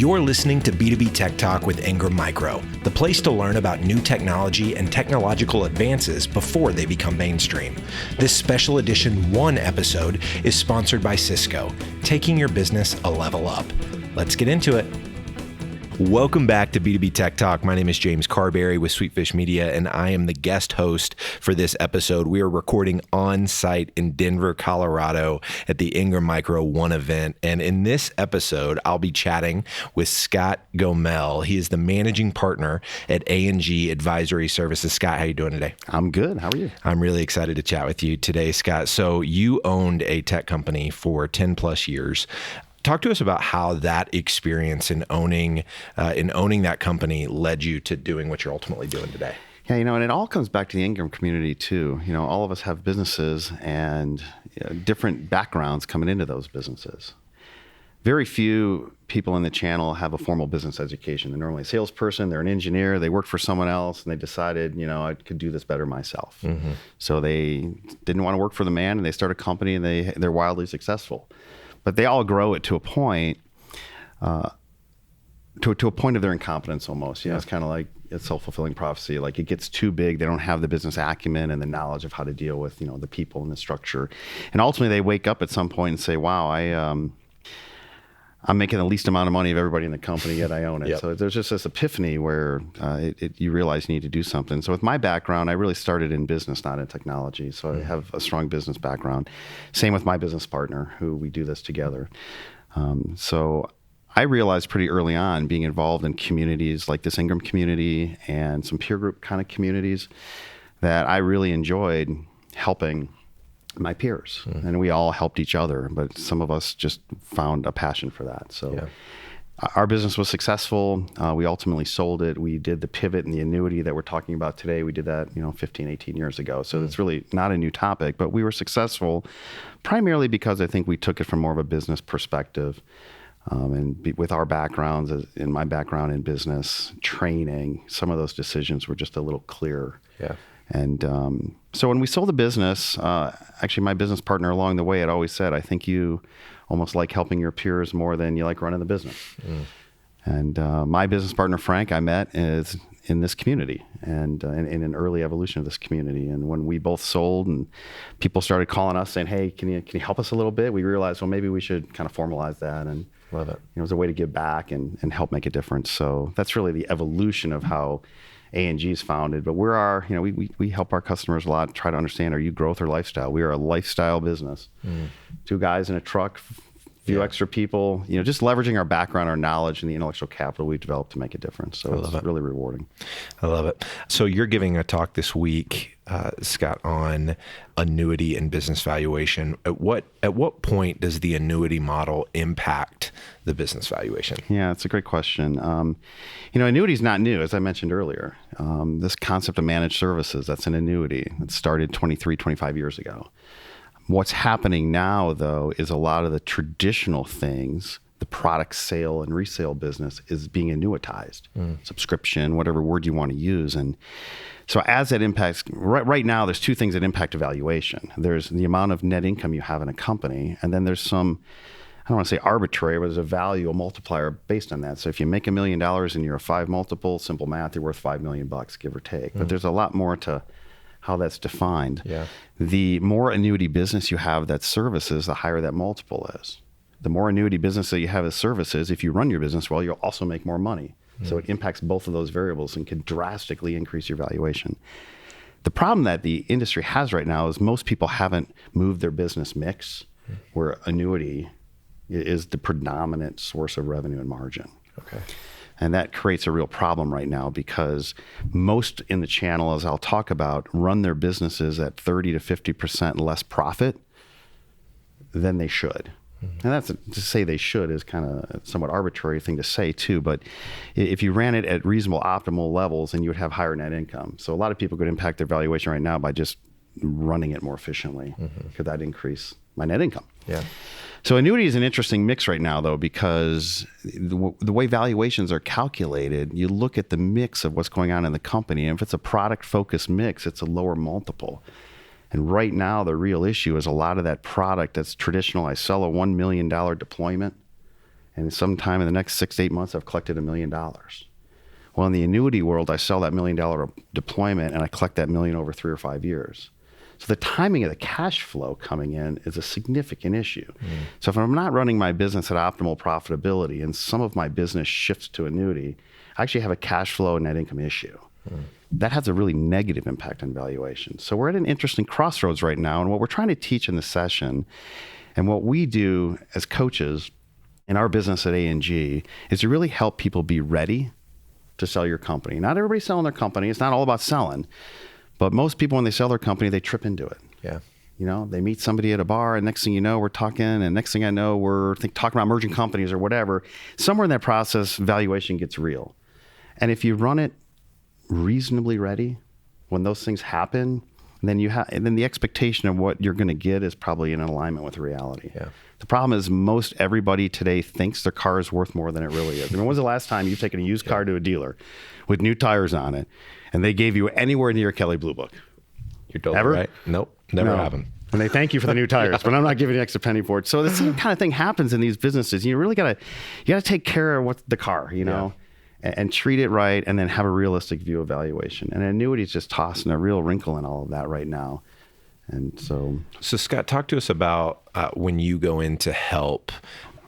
You're listening to B2B Tech Talk with Ingram Micro, the place to learn about new technology and technological advances before they become mainstream. This special edition 1 episode is sponsored by Cisco, taking your business a level up. Let's get into it. Welcome back to B2B Tech Talk. My name is James Carbary with Sweetfish Media, and I am the guest host for this episode. We are recording on site in Denver, Colorado at the Ingram Micro ONE event. And in this episode, I'll be chatting with Scott Goemmel. He is the managing partner at A&G Advisory Services. Scott, how are you doing today? I'm good. How are you? I'm really excited to chat with you today, Scott. So you owned a tech company for 10 plus years. Talk to us about how that experience in owning that company led you to doing what you're ultimately doing today. Yeah, and it all comes back to the Ingram community too. All of us have businesses and different backgrounds coming into those businesses. Very few people in the channel have a formal business education. They're normally a salesperson, they're an engineer, they worked for someone else, and they decided, I could do this better myself. Mm-hmm. So they didn't want to work for the man, and they start a company, and they're wildly successful. But they all grow it to a point, to a point of their incompetence almost. It's kind of like a self-fulfilling prophecy. Like it gets too big, they don't have the business acumen and the knowledge of how to deal with the people and the structure. And ultimately, they wake up at some point and say, "Wow, I'm making the least amount of money of everybody in the company, yet I own it." Yep. So there's just this epiphany where you realize you need to do something. So with my background, I really started in business, not in technology. So I have a strong business background. Same with my business partner, who we do this together. So I realized pretty early on, being involved in communities like this Ingram community and some peer group kind of communities, that I really enjoyed helping my peers. And we all helped each other, but some of us just found a passion for that. So our business was successful. We ultimately sold it. We did the pivot and the annuity that we're talking about today. We did that 15, 18 years ago. So it's really not a new topic, but we were successful primarily because I think we took it from more of a business perspective. With our backgrounds, in my background in business, training, some of those decisions were just a little clearer. Yeah. And so when we sold the business, actually my business partner along the way had always said, "I think you almost like helping your peers more than you like running the business." And my business partner, Frank, I met is in this community and in an early evolution of this community. And when we both sold and people started calling us saying, "Hey, can you help us a little bit?" we realized, well, maybe we should kind of formalize that. And love it. It was a way to give back and help make a difference. So that's really the evolution of how A&G is founded. But we help our customers a lot, try to understand, are you growth or lifestyle? We are a lifestyle business. 2 guys in a truck, few extra people, just leveraging our background, our knowledge, and the intellectual capital we've developed to make a difference. So it's really rewarding. I love it. So you're giving a talk this week, Scott, on annuity and business valuation. At what point does the annuity model impact the business valuation? Yeah, it's a great question. Annuity is not new, as I mentioned earlier. This concept of managed services, that's an annuity. It started 25 years ago. What's happening now, though, is a lot of the traditional things, the product sale and resale business, is being annuitized. Subscription, whatever word you want to use. And so as that impacts, right now, there's 2 things that impact evaluation. There's the amount of net income you have in a company, and then there's some, I don't want to say arbitrary, but there's a value, a multiplier based on that. So if you make $1 million and you're a 5 multiple, simple math, you're worth $5 million, give or take. But there's a lot more to how that's defined. Yeah. The more annuity business you have that's services, the higher that multiple is. The more annuity business that you have as services, if you run your business well, you'll also make more money. So it impacts both of those variables and can drastically increase your valuation. The problem that the industry has right now is most people haven't moved their business mix where annuity is the predominant source of revenue and margin. Okay. And that creates a real problem right now because most in the channel, as I'll talk about, run their businesses at 30 to 50% less profit than they should. And that's to say they should is kind of a somewhat arbitrary thing to say too, but if you ran it at reasonable optimal levels, then you would have higher net income. So a lot of people could impact their valuation right now by just running it more efficiently. Could that increase my net income? Yeah. So annuity is an interesting mix right now, though, because the way valuations are calculated, you look at the mix of what's going on in the company. And if it's a product-focused mix, it's a lower multiple. And right now, the real issue is a lot of that product that's traditional. I sell a $1 million deployment, And sometime in the next 6 to 8 months, I've collected $1 million. Well, in the annuity world, I sell that $1 million deployment and I collect that $1 million over 3 or 5 years. So the timing of the cash flow coming in is a significant issue. So if I'm not running my business at optimal profitability and some of my business shifts to annuity, I actually have a cash flow and net income issue. That has a really negative impact on valuation. So we're at an interesting crossroads right now. And what we're trying to teach in the session and what we do as coaches in our business at A&G is to really help people be ready to sell your company. Not everybody's selling their company. It's not all about selling. But most people, when they sell their company, they trip into it. Yeah. You know, they meet somebody at a bar, and next thing you know, we're talking, and next thing I know, we're talking about merging companies or whatever. Somewhere in that process, valuation gets real. And if you run it reasonably ready, when those things happen, then the expectation of what you're going to get is probably in alignment with reality. Yeah. The problem is most everybody today thinks their car is worth more than it really is. I mean, when was the last time you've taken a used car to a dealer with new tires on it, and they gave you anywhere near a Kelley Blue Book? You're totally Ever? right. Nope, never happened. And they thank you for the new tires, but I'm not giving you an extra penny for it. So the same kind of thing happens in these businesses. You really gotta take care of what's the car, and treat it right, and then have a realistic view of valuation. And annuity is just tossing a real wrinkle in all of that right now. And so Scott, talk to us about when you go in to help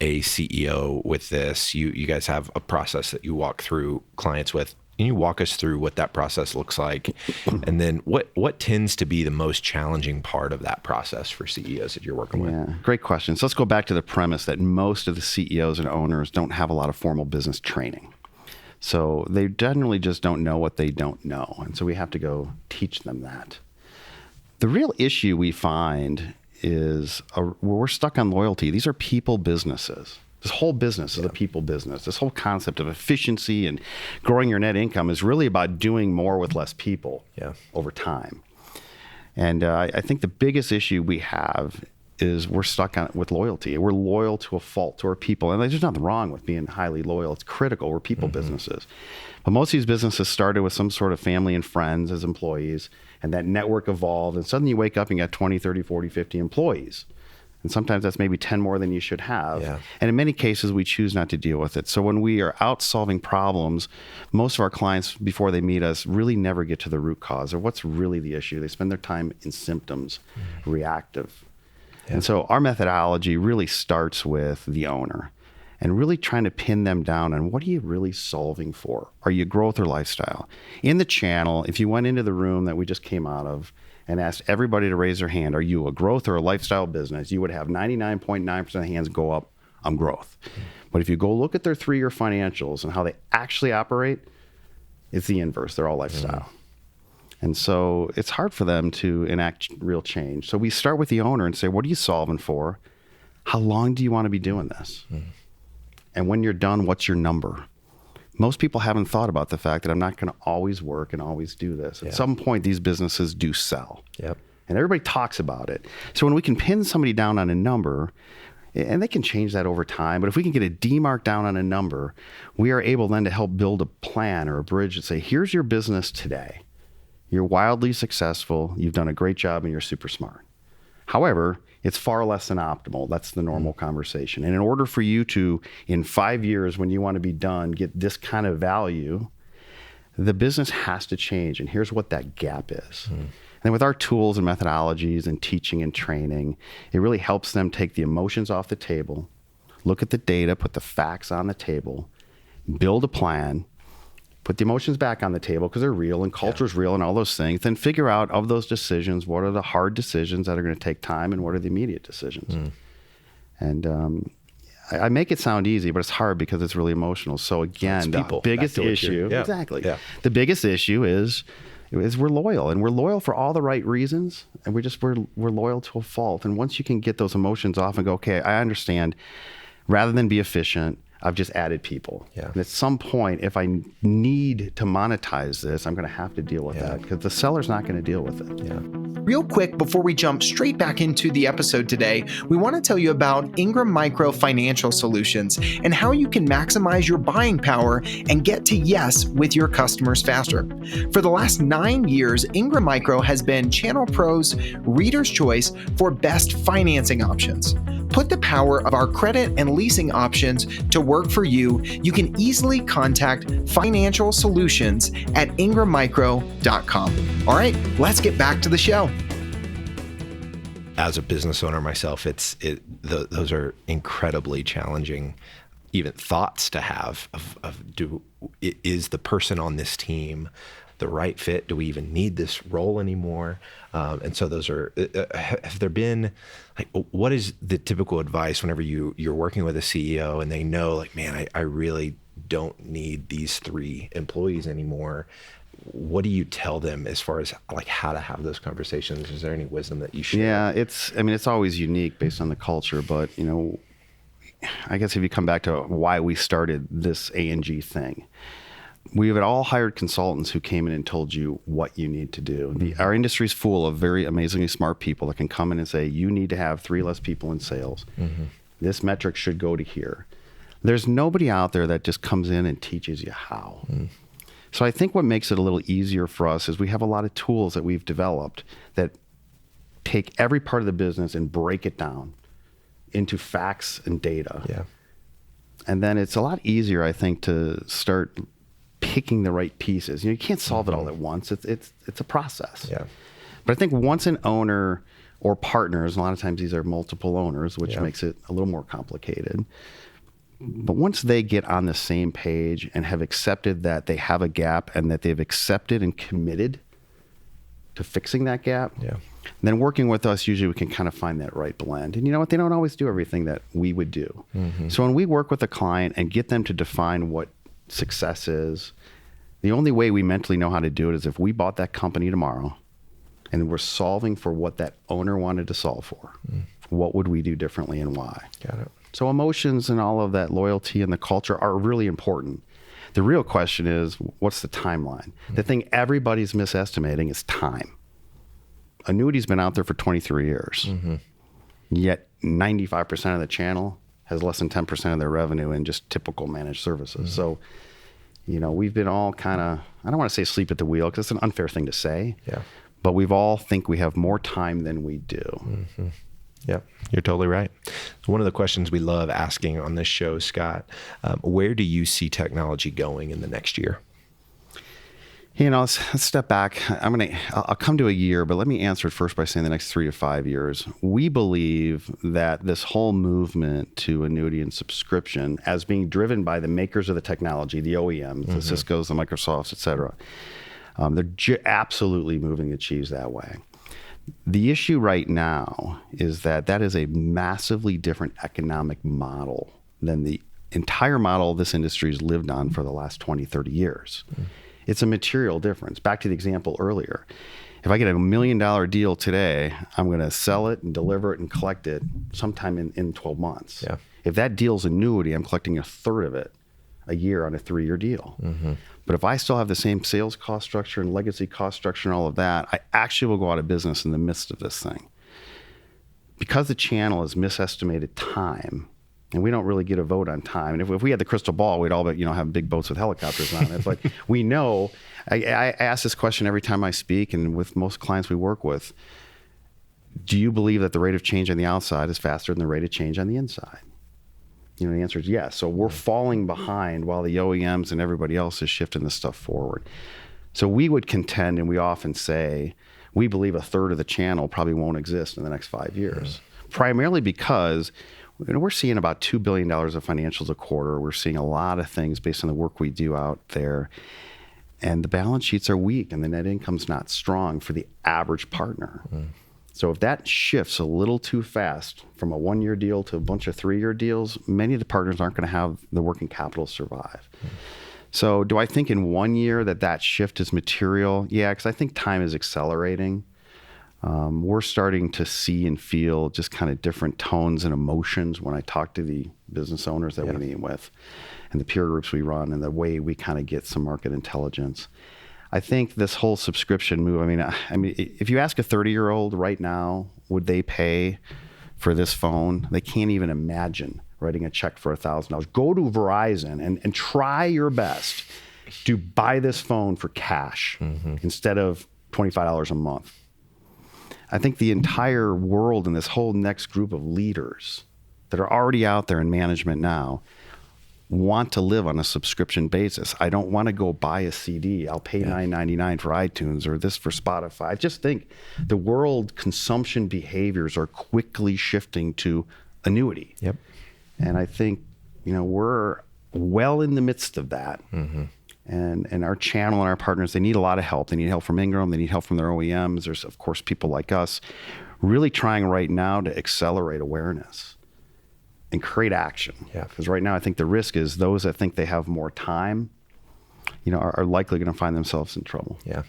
a CEO with this. You guys have a process that you walk through clients with. Can you walk us through what that process looks like? And then what tends to be the most challenging part of that process for CEOs that you're working with? Yeah, great question. So let's go back to the premise that most of the CEOs and owners don't have a lot of formal business training. So they generally just don't know what they don't know. And so we have to go teach them that. The real issue we find is we're stuck on loyalty. These are people businesses. This whole business is a people business. This whole concept of efficiency and growing your net income is really about doing more with less people over time. And I think the biggest issue we have is we're stuck with loyalty. We're loyal to a fault to our people. And there's nothing wrong with being highly loyal. It's critical. We're people businesses. But most of these businesses started with some sort of family and friends as employees, and that network evolved. And suddenly you wake up and you got 20, 30, 40, 50 employees. And sometimes that's maybe 10 more than you should have. Yeah. And in many cases, we choose not to deal with it. So when we are out solving problems, most of our clients, before they meet us, really never get to the root cause or what's really the issue. They spend their time in symptoms, reactive. Yeah. And so our methodology really starts with the owner and really trying to pin them down on what are you really solving for? Are you growth or lifestyle? In the channel, if you went into the room that we just came out of and asked everybody to raise their hand, are you a growth or a lifestyle business? You would have 99.9% of the hands go up, I'm growth. But if you go look at their 3-year financials and how they actually operate, it's the inverse. They're all lifestyle. And so it's hard for them to enact real change. So we start with the owner and say, what are you solving for? How long do you want to be doing this? And when you're done, what's your number? Most people haven't thought about the fact that I'm not going to always work and always do this. At some point, these businesses do sell. And everybody talks about it. So when we can pin somebody down on a number, and they can change that over time, but if we can get a demark down on a number, we are able then to help build a plan or a bridge and say, here's your business today. You're wildly successful. You've done a great job and you're super smart. However, it's far less than optimal. That's the normal conversation. And in order for you to, in 5 years, when you want to be done, get this kind of value, the business has to change. And here's what that gap is. And with our tools and methodologies and teaching and training, it really helps them take the emotions off the table, look at the data, put the facts on the table, build a plan, put the emotions back on the table because they're real and culture's real and all those things, then figure out of those decisions, what are the hard decisions that are going to take time and what are the immediate decisions. And I make it sound easy, but it's hard because it's really emotional. So again, the biggest issue, the biggest issue is we're loyal, and we're loyal for all the right reasons, and we're loyal to a fault. And once you can get those emotions off and go, okay, I understand, rather than be efficient, I've just added people. And at some point, if I need to monetize this, I'm going to have to deal with that because the seller's not going to deal with it. Real quick, before we jump straight back into the episode today, we want to tell you about Ingram Micro Financial Solutions and how you can maximize your buying power and get to yes with your customers faster. For the last 9 years, Ingram Micro has been Channel Pro's reader's choice for best financing options. put the power of our credit and leasing options to work for you, you can easily contact Financial Solutions at ingrammicro.com. All right, let's get back to the show. As a business owner myself, those are incredibly challenging, even thoughts to have is the person on this team the right fit? Do we even need this role anymore? And so those are, have there been, like, what is the typical advice whenever you're working with a CEO and they know, like, man, I really don't need these 3 employees anymore? What do you tell them as far as like how to have those conversations? Is there any wisdom that you share? Yeah, it's always unique based on the culture, but I guess if you come back to why we started this A&G thing, we have all hired consultants who came in and told you what you need to do. Our industry is full of very amazingly smart people that can come in and say, you need to have 3 less people in sales. Mm-hmm. This metric should go to here. There's nobody out there that just comes in and teaches you how. Mm. So I think what makes it a little easier for us is we have a lot of tools that we've developed that take every part of the business and break it down into facts and data. Yeah. And then it's a lot easier, I think, to start picking the right pieces. You can't solve it all at once. It's a process. Yeah. But I think once an owner or partners, a lot of times these are multiple owners, which makes it a little more complicated. But once they get on the same page and have accepted that they have a gap and that they've accepted and committed to fixing that gap, then working with us, usually we can kind of find that right blend. And you know what? They don't always do everything that we would do. Mm-hmm. So when we work with a client and get them to define what success is, the only way we mentally know how to do it is if we bought that company tomorrow and we're solving for what that owner wanted to solve for. What would we do differently and why? Got it. So emotions and all of that loyalty and the culture are really important. The real question is, what's the timeline? The thing everybody's misestimating is time. Annuity's been out there for 23 years. Mm-hmm. Yet 95% of the channel has less than 10% of their revenue in just typical managed services. Mm-hmm. So, we've been all kind of, I don't want to say sleep at the wheel because it's an unfair thing to say, but we've all think we have more time than we do. Mm-hmm. Yeah, you're totally right. One of the questions we love asking on this show, Scott, where do you see technology going in the next year? Let's step back. I'll come to a year, but let me answer it first by saying the next 3 to 5 years. We believe that this whole movement to annuity and subscription, as being driven by the makers of the technology, the OEMs, the Ciscos, the Microsofts, et cetera, they're absolutely moving the cheese that way. The issue right now is that is a massively different economic model than the entire model this industry has lived on for the last 20, 30 years. Mm. It's a material difference. Back to the example earlier. If I get $1 million deal today, I'm going to sell it and deliver it and collect it sometime in 12 months. Yeah. If that deal's annuity, I'm collecting a third of it a year on a 3-year deal. Mm-hmm. But if I still have the same sales cost structure and legacy cost structure and all of that, I actually will go out of business in the midst of this thing. Because the channel has misestimated time, and we don't really get a vote on time. And if we had the crystal ball, we'd all have big boats with helicopters on it. But we know, I ask this question every time I speak, and with most clients we work with, do you believe that the rate of change on the outside is faster than the rate of change on the inside? The answer is yes. So we're falling behind while the OEMs and everybody else is shifting this stuff forward. So we would contend, and we often say, we believe a third of the channel probably won't exist in the next 5 years. Primarily because we're seeing about $2 billion of financials a quarter. We're seeing a lot of things based on the work we do out there. And the balance sheets are weak and the net income's not strong for the average partner. So if that shifts a little too fast from a 1-year deal to a bunch of 3-year deals, many of the partners aren't going to have the working capital survive. So do I think in 1 year that shift is material? Yeah, because I think time is accelerating. We're starting to see and feel just kind of different tones and emotions when I talk to the business owners that we meet with and the peer groups we run and the way we kind of get some market intelligence. I think this whole subscription move, I mean, if you ask a 30-year-old right now, would they pay for this phone? They can't even imagine writing a check for $1,000. Go to Verizon and try your best to buy this phone for cash instead of $25 a month. I think the entire world and this whole next group of leaders that are already out there in management now want to live on a subscription basis. I don't want to go buy a CD. I'll pay $9.99 for iTunes or this for Spotify. I just think the world consumption behaviors are quickly shifting to annuity. Yep. And I think, we're well in the midst of that. Mm-hmm. And our channel and our partners, they need a lot of help. They need help from Ingram. They need help from their OEMs. There's, of course, people like us really trying right now to accelerate awareness and create action. Yeah. Because right now, I think the risk is those that think they have more time, are likely going to find themselves in trouble. Yeah.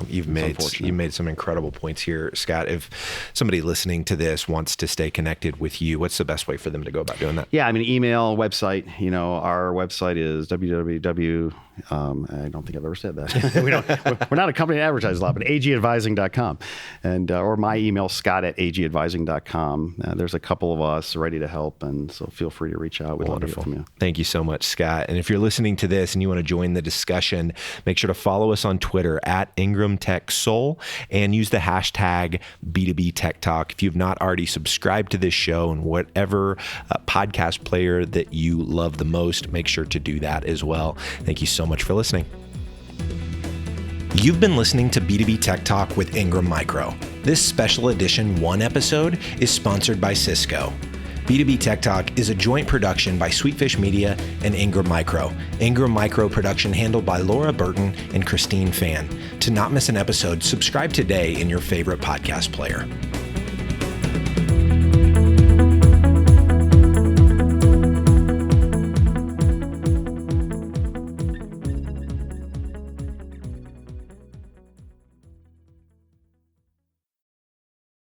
You've made some incredible points here, Scott. If somebody listening to this wants to stay connected with you, what's the best way for them to go about doing that? Yeah, email, website. Our website is www. I don't think I've ever said that. We're not a company that advertises a lot, but agadvising.com. And or my email, scott@agadvising.com. There's a couple of us ready to help, and so feel free to reach out. We'd love to hear from you. Thank you so much, Scott. And if you're listening to this and you want to join the discussion, make sure to follow us on Twitter @Ingram Tech Soul and use the hashtag B2B Tech Talk. If you've not already subscribed to this show and whatever podcast player that you love the most, make sure to do that as well. Thank you so much for listening. You've been listening to B2B Tech Talk with Ingram Micro. This special edition 1 episode is sponsored by Cisco. B2B Tech Talk is a joint production by Sweetfish Media and Ingram Micro. Ingram Micro production handled by Laura Burton and Christine Fan. To not miss an episode, subscribe today in your favorite podcast player.